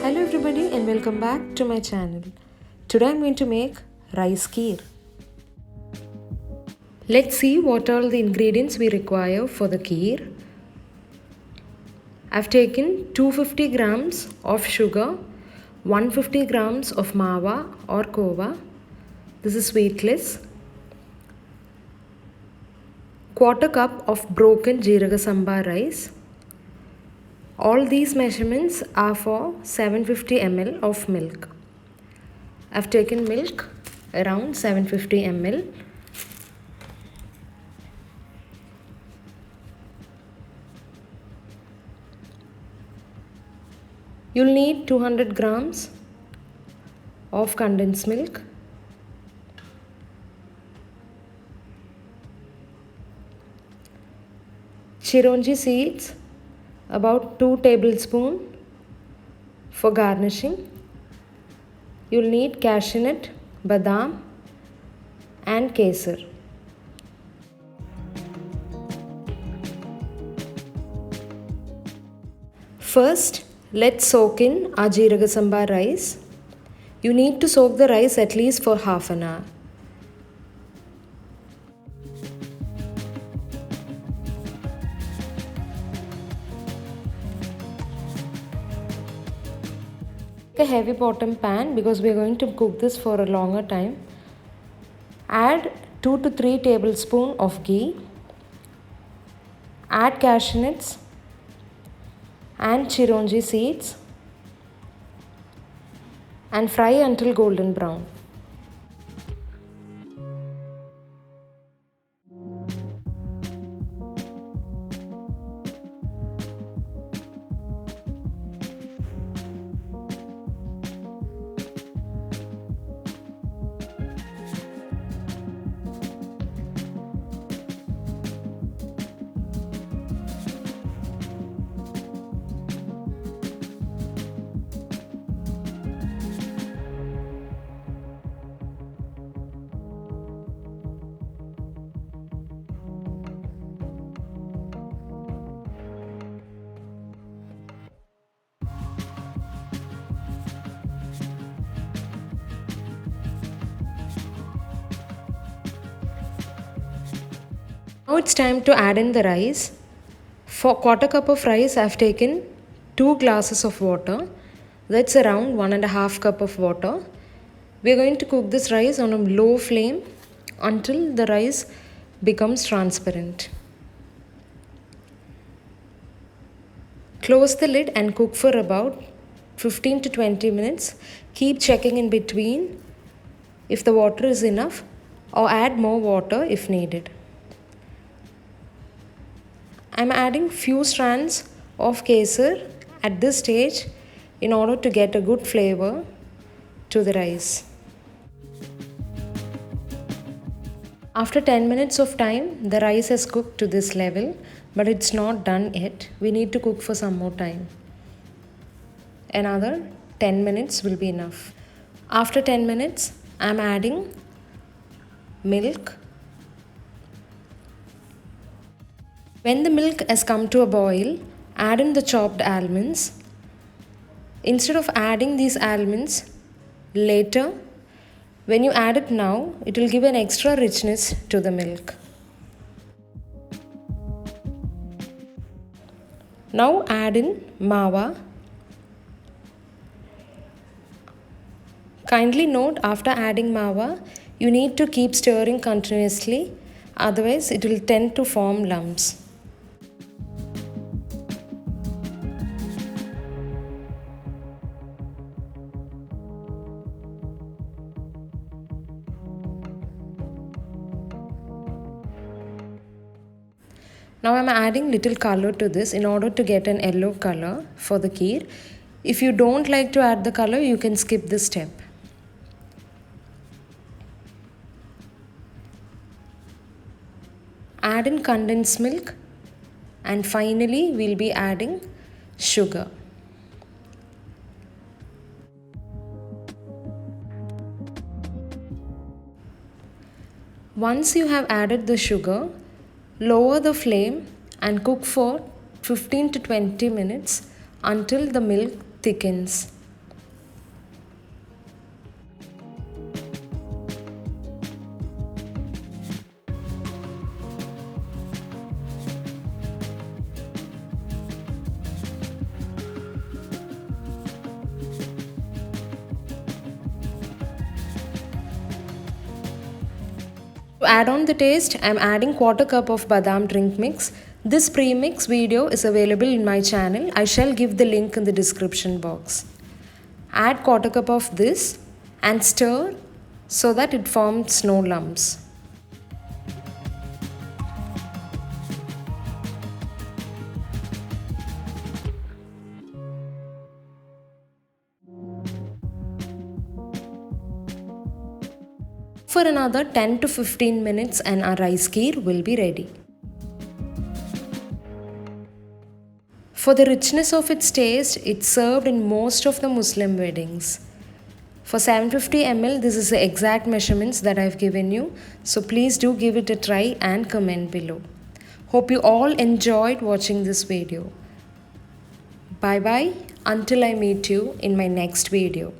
Hello everybody and welcome back to my channel. Today I'm going to make rice kheer. Let's see what all the ingredients we require for the kheer. I've taken 250 grams of sugar, 150 grams of mawa or kova. This is sweetless. Quarter cup of broken jeeraga samba rice. All these measurements are for 750 ml of milk. I've taken milk around 750 ml. You'll need 200 grams of condensed milk. Chironji seeds, about 2 tablespoons for garnishing. You'll need cashew nut, badam and kheer. First, let's soak in our jeeraga samba rice. You need to soak the rice at least for half an hour. Take a heavy bottom pan because we are going to cook this for a longer time. Add 2 to 3 tablespoons of ghee. Add cashew nuts and chironji seeds and fry until golden brown. Now it's time to add in the rice. For quarter cup of rice, I've taken 2 glasses of water. That's around 1.5 cup of water. We're going to cook this rice on a low flame until the rice becomes transparent. Close the lid and cook for about 15 to 20 minutes. Keep checking in between if the water is enough or add more water if needed. I'm adding few strands of kheer at this stage in order to get a good flavor to the rice. After 10 minutes of time, the rice has cooked to this level, but it's not done yet. We need to cook for some more time. Another 10 minutes will be enough. After 10 minutes, I'm adding milk. When the milk has come to a boil, add in the chopped almonds. Instead of adding these almonds later, when you add it now, it will give an extra richness to the milk. Now add in mawa. Kindly note, after adding mawa, you need to keep stirring continuously, otherwise it will tend to form lumps. Now I'm adding little color to this in order to get an yellow color for the kheer. If you don't like to add the color, you can skip this step. Add in condensed milk and finally we'll be adding sugar. Once you have added the sugar, lower the flame and cook for 15 to 20 minutes until the milk thickens. To add on the taste, I am adding quarter cup of badam drink mix. This pre-mix video is available in my channel. I shall give the link in the description box. Add quarter cup of this and stir so that it forms no lumps. For another 10 to 15 minutes and our rice kheer will be ready. For the richness of its taste, it's served in most of the Muslim weddings. For 750 ml, this is the exact measurements that I've given you. So please do give it a try and comment below. Hope you all enjoyed watching this video. Bye bye until I meet you in my next video.